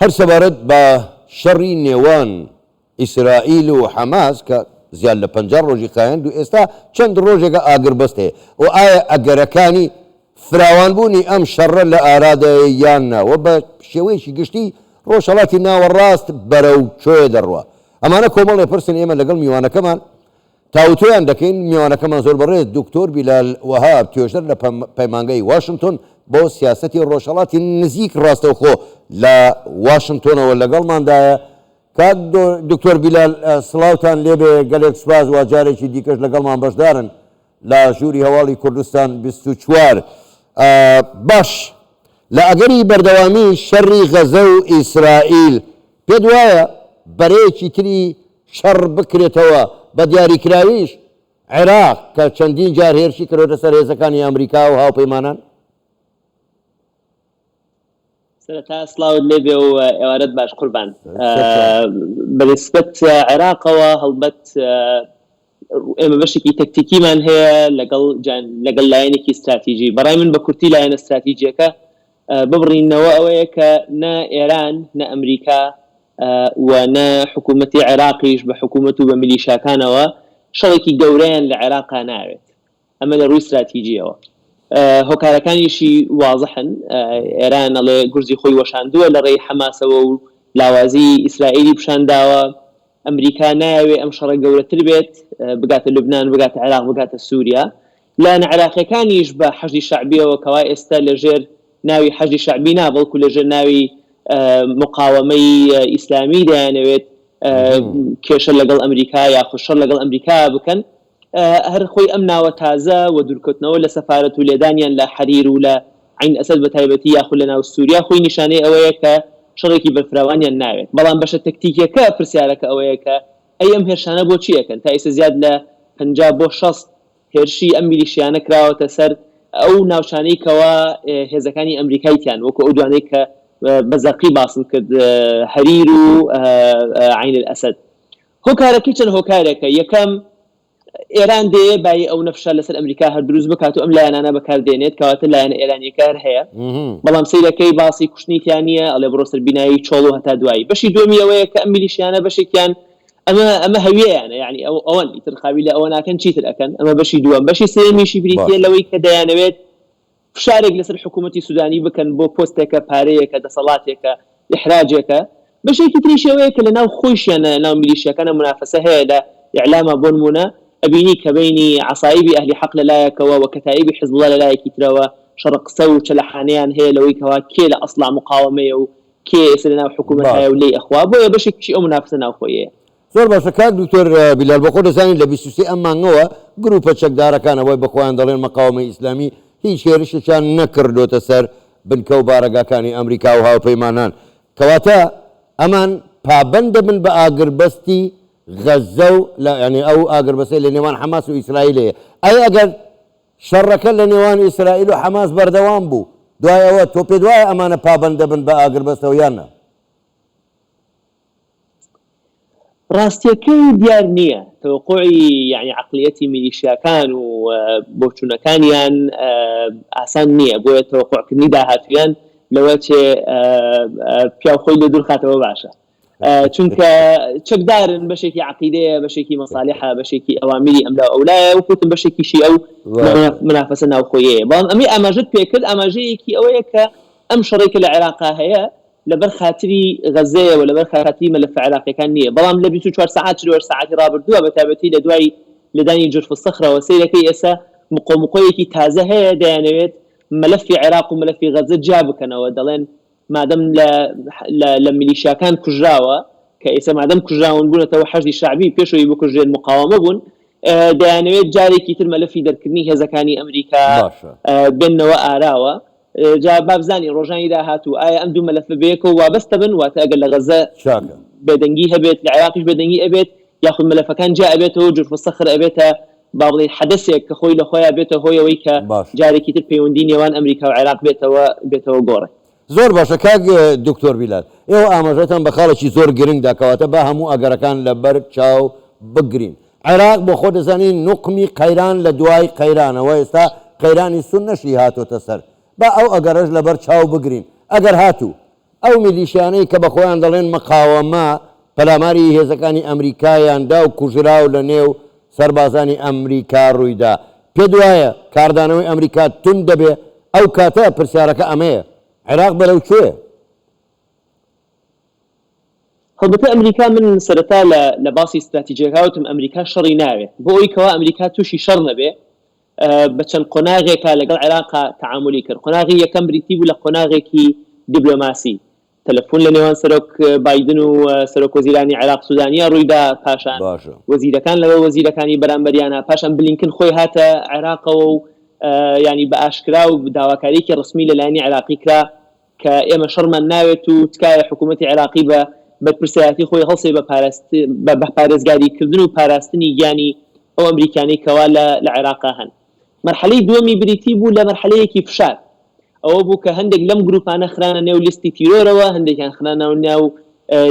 هەر سەبارەت بە شەڕی نێوان ئیسرائیل و حەماس کە زیاد لە 50 ڕۆژی خایەند و ئێستا چەند ڕۆژێکە ئاگربەست هەیە و ئایا ئەگەرەکانی فراوانبوونی ئەم شەڕە لە ئارادەیە یان ناوە بە شێوەیەکی گشتی ڕۆژهەڵاتی ناوەڕاست بەرەو کوێ دەڕوە. ئەمانە کۆمەڵێ پرسن ئێمە لەگەڵ میوانەکەمان تاوتۆیان دەکەین. میوانەکەمان زۆر بەڕێز دکتۆر بیلال وەهاب توێژەر لە پەیمانگەی واشنگتن بۆ سیاسەتی ڕۆژهەڵاتی نزیک ڕاستەوخۆ لە واشنگتنەوە لەگەڵماندایە. کات دکتۆر بیلال سڵاوتان لێبێ، گەلێک سوپاس و جارێکی دیکەش لەگەڵمان بەشدارن لە ژووری هەواڵی کوردستان 24. باش لە ئەگەری بەردەوامی شەڕی غەزە و ئیسرائیل پێت وایە بەرەیەکی تری شەڕ بکرێتەوە بە دیاریکراویش عێراق کە چەندین جار هێرشی کردوتە سەر هێزەکانی ئەمریکا و هاوپەیمانان؟ سەرەتا سڵاوت لێبێ و ئێوارەت باش قوربان. بەنسبەت عێراقەوە هەڵبەت ئێمە بەشێکی تەکتیکیمان هەیە لەگەڵ لایەنێکی استراتیژی. بەڕای من بە کورتی لایەنە استراتیژیەکە ببڕینەوە ئەوەیە کە نە ئێران نە ئەمریکا و نە حکوومەتی عێراقیش بە حکوومەت و بە میلیشاکانەوە شەڕێکی گەورەیان لە عێراقا ناوێت. ئەمە لە ڕووی استراتیژیەوە هۆکارەکانیشی وازحن. ئێران ئەڵێ گورزی خۆی وەشاندووە لە ڕێی حەماسەوە و لاوازی ئیسرائیلی پیشانداوە. ئەمریکا ناوێ ئەم شەڕە گەورەتر بێت، بگاتە لوبنان، بگاتە عێراق، بگاتە سووریا. لایەنە عێراقیەکانیش بە حەشدی شەعبیەوە کەوا ئێستا لەژێر ناوی حەشدی شەعبی نابڵکو لەژێر ناوی مقاومەی ئیسلامی دەیانەوێت کێشە لەگەڵ ئەمریکا یاخود شەڕ لەگەڵ ئەمریکا بکەن. هەر خۆی ئەم ناوە تازە و دوورکەوتنەوە لە سەفارەت و لێدانیان لە حەریر و لە عین ئەسەد بە تایبەتی یاخود لە ناو سووریا خۆی نیشانەی ئەوەیە کە شەڕێکی بەرفراوانیان ناوێت. بەڵام بەشە تەکتیکیەکە پرسیارەکە ئەوەیە کە ئەی ئەم هێرشانە بۆ چیەکەن؟ تا ئێستا زیاد لە 50 بۆ 60 هێرشی ئەم میلیشیانە کراوەتە سەر ئەو ناوچانەی کەوا هێزەکانی ئەمریکاییان وەکو ئەو دوانەی کە بەزەقی باسم کرد، هەریر و عین ئەسەد. هۆکارەکەی چەند هۆکارێکە. یەکەم ئێران دێ بای ئەو نەفشە لەسەر ئەمریکا هەر دروست بکات و ئەم لایەنانە بەکاردێنێت کەواتە لایەنە ئێرانیەکە هەیە. بەڵام سەیرەکەی باسی کوشتنیتیان نییە، ئەڵێ بڕۆ سەر بینایی چۆڵ و هەتا دوایی. بەشی دومی ئەوەیە کە ئەم میلیشیانە بەشێکیان ئەمە هەویەیانە، یعنی ئەوەن ئیتر خاوی لە ئەوە ناکەن چیتر ئەکەن. ئەمە بەشی دووەم. بەشی سێمیشی بریتیە لەوەی کە دەیانەوێت فشارێک لەسەر حکوومەتی سودانی بکەن بۆ پۆستێکە پارەیەکە دەسەڵاتێکە ئیحراجێکە. بەشێکی تریشەوەیە کە لە ناو خۆشیانە ناو میلیشیەکانە منافەسە هەیە لە ئیعلامە بۆ نمونە ئەبینی کە بینی عسایبی ئەهلی حەق لەلایەکەوە و کەتایبی حزب الله لەلایەکی ترەوە شەڕ قسە و چەلەحانەیان هەیە لەوەی کەوا کێ لە ئەسڵا مقاومەیە و کێ ئێستا لە ناو حکوومەت هەیە و لێی ئەخوا. بۆیە بەشێکی ئەو منافەسە ناوخۆیەیە. زۆر باشە. کاک دکتۆر بیلال بە خۆ دەزانین لە 23 ئەم مانگەوە گروپە چەکدارەکانەوەی بەخۆیان دەڵێن مەقاومەی ئیسلامی هیچ هێرشێکیان نەکردوتە سەر بنکە و بارەگاکانی ئەمریکا و هاوپەیمانان، کەواتە ئەمان پابەند دەبن بە ئاگربەستی غەزە و ینی ئەو ئاگربەسەی لە نێوان حەماس و ئیسرائیلەیە. ئەی ئەگەر شەڕەکە لە نێوان ئیسرائیل و حەماس بەردەوام بوو دوای ئەوە تۆ پێت وایە ئەمانە پابەند دەبن بە ئاگربەستەوە یان نە؟ ڕاستیەکەی دیار نییە. تەوەقوعی یعنی عقلیەتی میلیشیاکان و بۆچوونەکانیان ئاسان نییە، بۆیە تەوەقوعکردنی داهاتویان لەوە چێ پیاوخۆی لە دوور خاتەوە باشە. چونکە چەکدارن بەشێکی عقیدەیە، بەشێکی مەسالیحە، بەشێکی ئەوامیری ئەملا ئەولایە وکوتم بەشێکیشی ئەو منافەسە ناوخۆیەیە. بەڵام ئەمی ئاماژەت پێکرد ئاماژەیەکی ئەوەیە کە ئەم شەڕێکە لە عێراقا هەیە لەبەر خاتری غەزەیە و لەبەر خاتری مەلەفە عێراقیەکان نییە. بەڵام لە 24 ساعات 4 ساعتی ڕابردووە بە تایبەتی لە دوای لەدانی جرف الصخرەوە سەیرەکەی ئێستا مقۆمقۆیەکی تازە هەیە دەیانەوێت مەلەفی عێراق و مەلەفی غەزە جا بکەنەوە. دەڵێن مادەم لە میلیشیاکان کوژراوە کە ئێستا مادەم کوژراون بوونەتەوە حەشدی شەعبی پێشەوەی بکوژرێن مقاومە بوون، دەیانەوێت جارێکی تر مەلەفی دەرکردنی هێزەکانی ئەمریکا بێنەوە ئاراوە. جا بابزانی ڕۆژانی داهاتوو ئایا ئەم دوو مەلەفە بەیەکەوە وابەستە بن، واتە ئەگەر لە غەزە بێدەنگی هەبێت لە عێراقیش بێدەنگی ئەبێت یاخود مەلەفەکان جا ئەبێتەوە جرف الصخر ئەبێتە با بڵێ حەدەسێک کە خۆی لە خۆیان بێتە هۆیەوەی کە جارێکی تر پەیوەندی نێوان ئەمریکا و عێراق بێتەوە گۆڕێ. زۆر باشە. کاک دکتۆر بیلال ئێوە ئاماژەتان بە خاڵێکی زۆر گرنگ داکەواتە با هەموو ئەگەرەکان لەبەر چاو بگرین. عێراق بۆ خۆ دەزانین نوقمی قەیران لە دوای قەیرانەوە ئێستا قەیرانی سون نەشی هاتۆتە سەر، با ئەو ئەگەرەش لەبەر چاو بگرین. ئەگەر هاتوو ئەو میلیشیانەی کە بەخۆیان دەڵێن مەقاوەمە پەلاماری هێزەکانی ئەمریکایاندا و کوژراو لە نێو سەربازانی ئەمریکا ڕوویدا. پێ دوایە کاردانەوەی ئەمریکا تون دەبێ ئەو کاتە پرسیارەکە ئەمەیە عێراق بەرەو کوێ؟ هەڵبەتە ئەمریکا من سەرەتا لە باسی استراتیجیەکەوتم ئەمریکا شەڕی ناوێت بۆ ئەوی کەوا ئەمریکا تووشی شەڕ نەبێ بە چەند قۆناغێکا لەگەڵ عێراقا تەعاملی کرد. قۆناغی یەکەم بریتی بوو لە قۆناغێکی دیبلۆماسی، تەلەفۆن لە نێوان سەرۆک بایدن و سەرۆک وەزیرانی عێراق سوودانیا ڕوویدا، پاشان وەزیرەکان لەوە وەزیرەکانی بەرامبەریانە، پاشان بلینکن خۆی هاتە عێراقەوە و ینی بە ئاشکرا و داواکاریکی ڕسمی لەلایەنی عێراقی کرا کە ئێمە شەڕمان ناوێت و تکایە حکوومەتی عێراقی بە بەرپرسیاتی خۆی هەڵسێ بە پارێزگاریکردن و پاراستنی گیانی ئەو ئەمریکانەی کەوا لە عێراقا هەن. مەرحەلەی دووەمی بریتی بوو لە مەرحەلەیەکی فشار، ئەوە بوو کە هەندێک لەم گروپانە خرانە نێو لیستی تیرۆرەوە، هەندێکیان خرانە نێو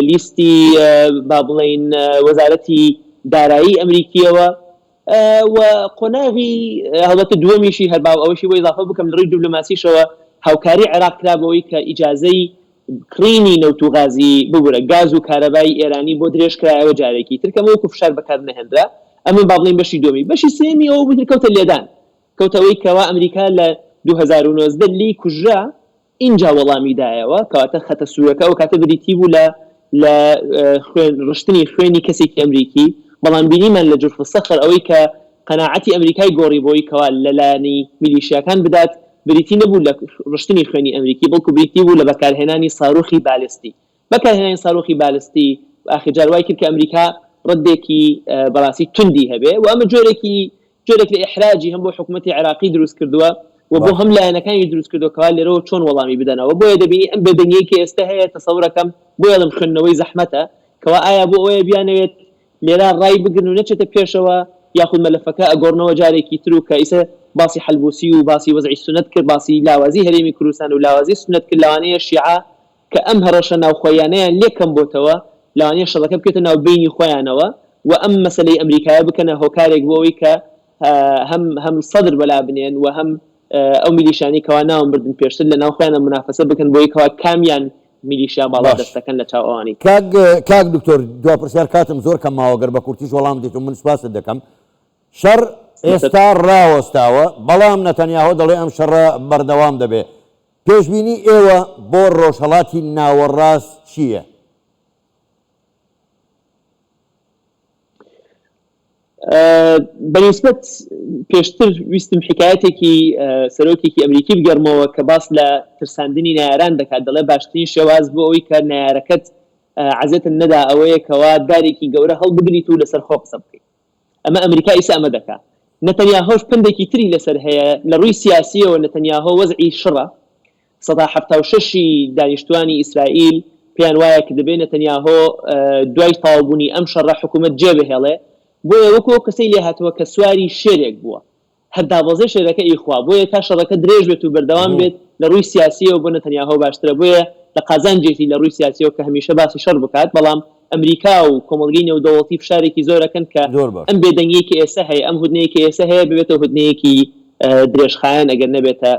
لیستی با بڵێن وەزارەتی دارایی ئەمریکیەوە و قۆناغی هەڵبەتە دووەمیشی هەرباو ئەوەشی بۆ ئیضافە بکەم لە ڕووی دیبلۆماسیشەوە هاوکاری عێراق کرا بەوەی کە ئیجازەی کڕینی نەوتوغازی ببورە گاز و کارەبای ئێرانی بۆ درێژ کرایەوە جارێکی ترکەمە وەکو فشار بەکار نەهێنرا. ئەمە با بڵێن بەشی دووەمی. بەشی سێمی ئەوە بوو کەوتە لێدان، کەوتەوەی کەوا ئەمریکا لە 2019 لی کوژرا اینجا وەڵامی دایەوە کەواتە خەتە سوورەکە ئەو کاتە بریتی بوو لە ڕشتنی خوێنی کەسێکی ئەمریکی. بەڵام بینیمان لە جورف سەخر ئەوەی کە قەناعەتی ئەمریکای گۆڕی بۆی کەوا لەلایەنی میلیشیاکان بدات بریتی نەبوو لە ڕشتنی خوێنی ئەمریکی، بەڵکو بریتی بوو لە بەکارهێنانی ساڕۆخی بالستی. بەکارهێنانی ساڕۆخی بالستی ئاخر وای کرد کە ئەمریکا ڕدێکی بەڕاستی توندی هەبێ و ئەمە جۆرێک لە ئیحراجی هەم بۆ حکوومەتی عێراقی دروست کردووە و بۆ هەم لایەنەکانی دروست کردوکەوا لێرەوە چۆن وەڵامی بدەنەوە. بۆیە دەبینی ئەم بەدەنگەیەکی ئێستا هەیە تەسەورەکەم بۆ یاڵم خوێندنەوەی زەحمەتە کەوا ئایا بۆ ئەوەیە بیانەوێت لێرە ڕای بگرن و نەچێتە پێشەوە یاخود مەلەفەکە ئەگۆڕنەوە جارێکی تر و کە ئیسە باسی حەلبوسی و باسی وەزعی سنت کرد، باسی لاوازی هەرێمی کوردستان و لاوازی سنت کرد لەوانەیە شیعە کە ئەم هەڕەشە ناوخۆیانەیان لێکەم بۆتەوە لەوانەیە شەڕەکە بکێتە ناو بینی خۆیانەوە و ئەم مەسەلەی ئەمریکایە بکەنە هۆکارێک بۆ ئەوەی کە هەم سەدر بەلا بنێن و هەم ئەو میلیشانی کەوا ناوم بردن پێشتر لە ناو خۆیانە منافەسە بکەن بۆی کەوا کامیان میلیشیا باڵا دەستەکەن لە چاو ئەوانی. کاک دکتۆر دوا پرسیار کاتم زۆر کەم ماوەگەر بە کورتیش وەڵام دێت و من سپاست دەکەم. شەڕ ئێستا ڕاوەستاوە بەڵام نەتەنیاهۆ دەڵێ ئەم شەڕە بەردەوام دەبێ. پێشبینی ئێوە بۆ ڕۆژهەڵاتی ناوەڕاست چییە؟ بەنسبەت پێشتر ویستم حکایەتێکی سەرۆکێکی ئەمریکی بگەڕمەوە کە باس لە ترساندنی نایاران دەکات، دەڵێ باشترین شێواز بۆ ئەوەی کە نایارەکەت عەزێتن نەدا ئەوەیە کەوا دارێکی گەورە هەڵبگریت و لەسەر خۆ قسە بکەیت. ئەمە ئەمریکا ئیسا ئەمە دەکات. نەتەنیاهۆش پندێکی تری لەسەر هەیە لە ڕووی سیاسیەوە. نەتەنیاهۆ وەزعی شڕە 176 دانیشتوانی ئیسرائیل پێیان وایە کە دەبێت نەتەنیاهۆ دوای تاوابوونی ئەم شەڕە حکوومەت جێبهێڵێ. بۆیە وەکو کەسەی لێ هاتووە کە سواری شێرێک بووە هەر دابەزەی شێرەکە ئیخوا بۆیە تا شەڕەکە درێژ بێت و بەردەوام بێت لە ڕووی سیاسیەوە بۆ نەتەنیاهۆ باشترە. بۆیە لە قازانجێتی لە ڕووی سیاسیەوە کە هەمیشە باسی شەڕ بکات، بەڵام ئەمریکا و کۆمەڵگەی نێودەوڵەتی فشارێکی زۆرەکەن کە ئەم بێدەنگیەکی ئێستا هەیە، ئەم هودنەیەکی ئێستا هەیە ببێتە هودنەیەکی درێژخایەن ئەگەر نەبێتە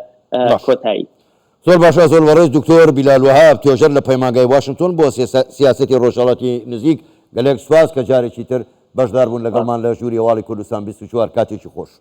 کۆتایی. زۆر باشە، زۆر بەڕێز دکتۆر بیلال وهاب توێژەر لە پەیمانگای واشنگتن بۆ سیاسەتی ڕۆژهەڵاتی نزیک گەلێک سوپاس کە جارێکی تر بەشدار بوون لەگەڵمان لە ژووری هەواڵی کوردستان 24 کاتێکی خۆش.